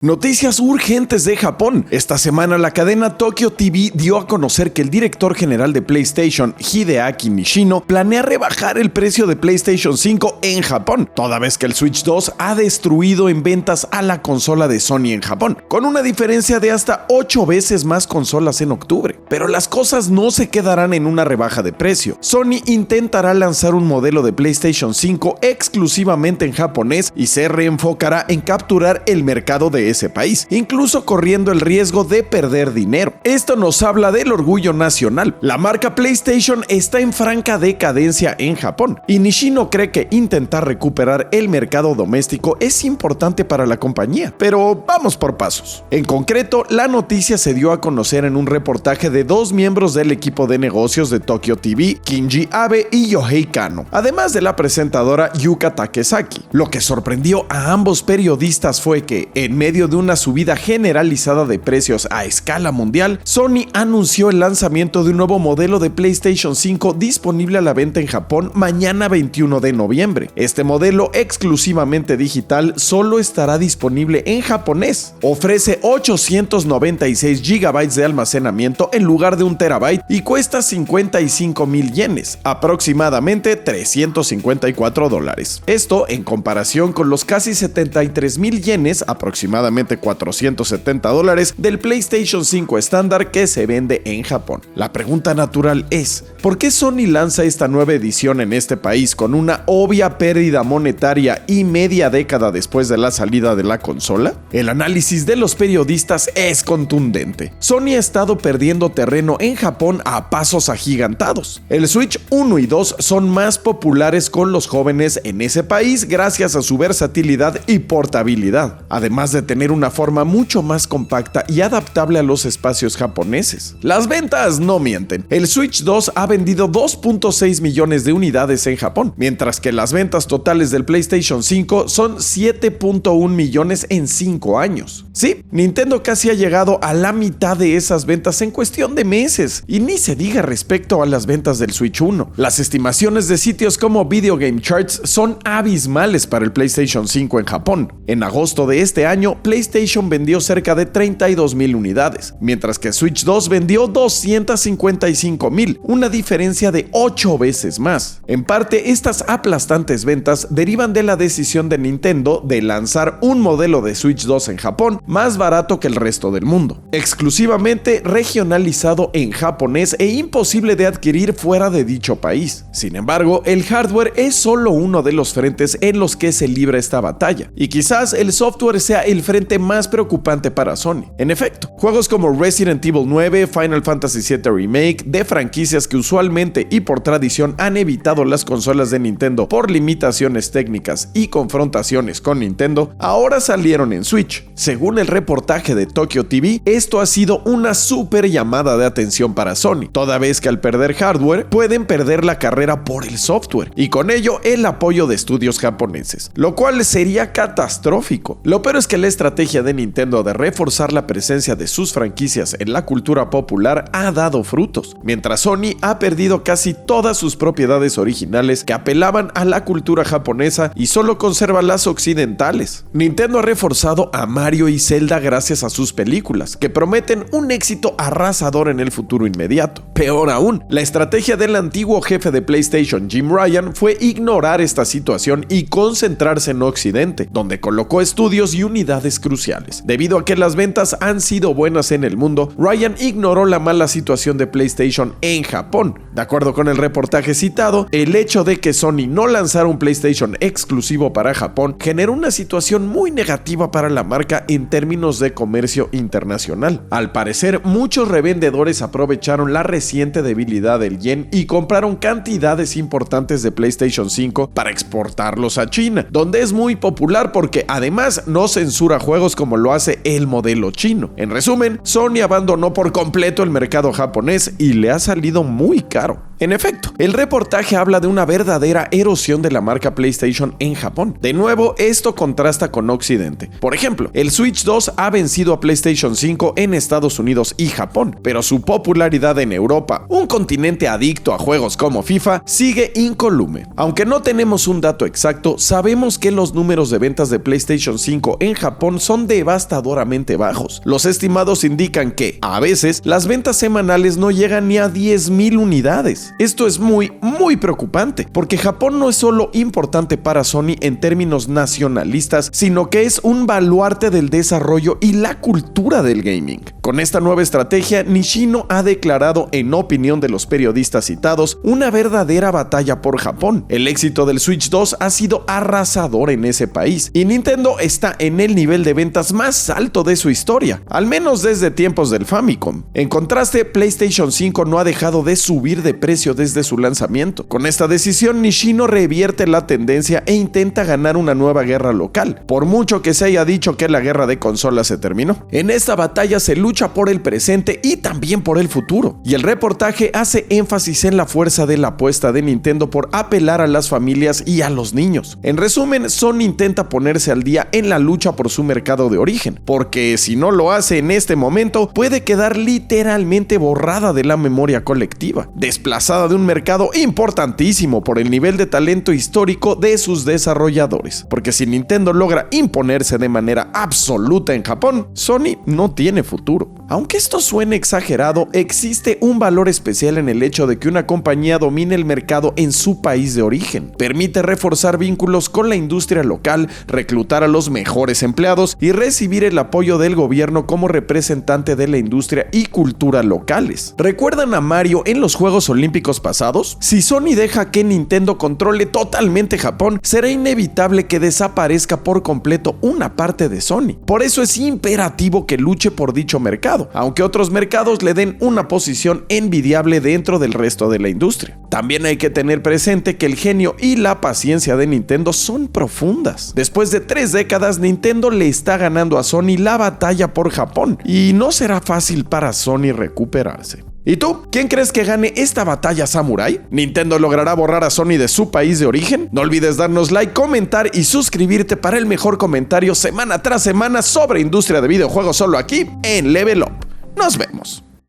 Noticias urgentes de Japón. Esta semana la cadena Tokyo TV dio a conocer que el director general de PlayStation, Hideaki Nishino, planea rebajar el precio de PlayStation 5 en Japón, toda vez que el Switch 2 ha destruido en ventas a la consola de Sony en Japón, con una diferencia de hasta 8 veces más consolas en octubre. Pero las cosas no se quedarán en una rebaja de precio. Sony intentará lanzar un modelo de PlayStation 5 exclusivamente en japonés y se reenfocará en capturar el mercado de ese país, incluso corriendo el riesgo de perder dinero. Esto nos habla del orgullo nacional. La marca PlayStation está en franca decadencia en Japón y Nishino cree que intentar recuperar el mercado doméstico es importante para la compañía, pero vamos por pasos. En concreto, la noticia se dio a conocer en un reportaje de dos miembros del equipo de negocios de Tokyo TV, Kinji Abe y Yohei Kano, además de la presentadora Yuka Takesaki. Lo que sorprendió a ambos periodistas fue que, en medio de una subida generalizada de precios a escala mundial, Sony anunció el lanzamiento de un nuevo modelo de PlayStation 5 disponible a la venta en Japón mañana 21 de noviembre. Este modelo exclusivamente digital solo estará disponible en japonés. Ofrece 896 GB de almacenamiento en lugar de 1 TB y cuesta 55,000 yenes, aproximadamente $354. Esto en comparación con los casi 73,000 yenes, aproximadamente $470 del PlayStation 5 estándar que se vende en Japón. La pregunta natural es, ¿por qué Sony lanza esta nueva edición en este país con una obvia pérdida monetaria y media década después de la salida de la consola? El análisis de los periodistas es contundente. Sony ha estado perdiendo terreno en Japón a pasos agigantados. El Switch 1 y 2 son más populares con los jóvenes en ese país gracias a su versatilidad y portabilidad, además de tener una forma mucho más compacta y adaptable a los espacios japoneses. Las ventas no mienten. El Switch 2 ha vendido 2.6 millones de unidades en Japón, mientras que las ventas totales del PlayStation 5 son 7.1 millones en 5 años. Sí, Nintendo casi ha llegado a la mitad de esas ventas en cuestión de meses, y ni se diga respecto a las ventas del Switch 1. Las estimaciones de sitios como Video Game Charts son abismales para el PlayStation 5 en Japón. En agosto de este año, PlayStation vendió cerca de 32,000 unidades, mientras que Switch 2 vendió 255,000, una diferencia de 8 veces más. En parte, estas aplastantes ventas derivan de la decisión de Nintendo de lanzar un modelo de Switch 2 en Japón más barato que el resto del mundo, exclusivamente regionalizado en japonés e imposible de adquirir fuera de dicho país. Sin embargo, el hardware es solo uno de los frentes en los que se libra esta batalla, y quizás el software sea el frente más preocupante para Sony. En efecto, juegos como Resident Evil 9, Final Fantasy VII Remake, de franquicias que usualmente y por tradición han evitado las consolas de Nintendo por limitaciones técnicas y confrontaciones con Nintendo, ahora salieron en Switch. Según el reportaje de Tokyo TV, esto ha sido una súper llamada de atención para Sony, toda vez que al perder hardware pueden perder la carrera por el software y con ello el apoyo de estudios japoneses, lo cual sería catastrófico. Lo peor es que la estrategia de Nintendo de reforzar la presencia de sus franquicias en la cultura popular ha dado frutos, mientras Sony ha perdido casi todas sus propiedades originales que apelaban a la cultura japonesa y solo conserva las occidentales. Nintendo ha reforzado a Mario y Zelda gracias a sus películas, que prometen un éxito arrasador en el futuro inmediato. Peor aún, la estrategia del antiguo jefe de PlayStation, Jim Ryan, fue ignorar esta situación y concentrarse en Occidente, donde colocó estudios y unidades cruciales. Debido a que las ventas han sido buenas en el mundo, Ryan ignoró la mala situación de PlayStation en Japón. De acuerdo con el reportaje citado, el hecho de que Sony no lanzara un PlayStation exclusivo para Japón generó una situación muy negativa para la marca en términos de comercio internacional. Al parecer, muchos revendedores aprovecharon la reciente debilidad del yen y compraron cantidades importantes de PlayStation 5 para exportarlos a China, donde es muy popular porque además no censura juegos como lo hace el modelo chino. En resumen, Sony abandonó por completo el mercado japonés y le ha salido muy caro. En efecto, el reportaje habla de una verdadera erosión de la marca PlayStation en Japón. De nuevo, esto contrasta con Occidente. Por ejemplo, el Switch 2 ha vencido a PlayStation 5 en Estados Unidos y Japón, pero su popularidad en Europa, un continente adicto a juegos como FIFA, sigue incólume. Aunque no tenemos un dato exacto, sabemos que los números de ventas de PlayStation 5 en Japón son devastadoramente bajos. Los estimados indican que, a veces, las ventas semanales no llegan ni a 10,000 unidades. Esto es muy preocupante, porque Japón no es solo importante para Sony en términos nacionalistas, sino que es un baluarte del desarrollo y la cultura del gaming. Con esta nueva estrategia, Nishino ha declarado, en opinión de los periodistas citados, una verdadera batalla por Japón. El éxito del Switch 2 ha sido arrasador en ese país, y Nintendo está en el nivel de ventas más alto de su historia, al menos desde tiempos del Famicom. En contraste, PlayStation 5 no ha dejado de subir de precio desde su lanzamiento. Con esta decisión, Nishino revierte la tendencia e intenta ganar una nueva guerra local, por mucho que se haya dicho que la guerra de consolas se terminó. En esta batalla se lucha por el presente y también por el futuro, y el reportaje hace énfasis en la fuerza de la apuesta de Nintendo por apelar a las familias y a los niños. En resumen, Sony intenta ponerse al día en la lucha por su mercado de origen, porque si no lo hace en este momento, puede quedar literalmente borrada de la memoria colectiva, desplazada de un mercado importantísimo por el nivel de talento histórico de sus desarrolladores. Porque si Nintendo logra imponerse de manera absoluta en Japón, Sony no tiene futuro. Aunque esto suene exagerado, existe un valor especial en el hecho de que una compañía domine el mercado en su país de origen. Permite reforzar vínculos con la industria local, reclutar a los mejores empleados y recibir el apoyo del gobierno como representante de la industria y cultura locales. ¿Recuerdan a Mario en los Juegos Olímpicos pasados? Si Sony deja que Nintendo controle totalmente Japón, será inevitable que desaparezca por completo una parte de Sony. Por eso es imperativo que luche por dicho mercado, aunque otros mercados le den una posición envidiable dentro del resto de la industria. También hay que tener presente que el genio y la paciencia de Nintendo son profundas. Después de 3 décadas, Nintendo le está ganando a Sony la batalla por Japón, y no será fácil para Sony recuperarse. ¿Y tú? ¿Quién crees que gane esta batalla samurai? ¿Nintendo logrará borrar a Sony de su país de origen? No olvides darnos like, comentar y suscribirte para el mejor comentario semana tras semana sobre industria de videojuegos solo aquí en Level Up. Nos vemos.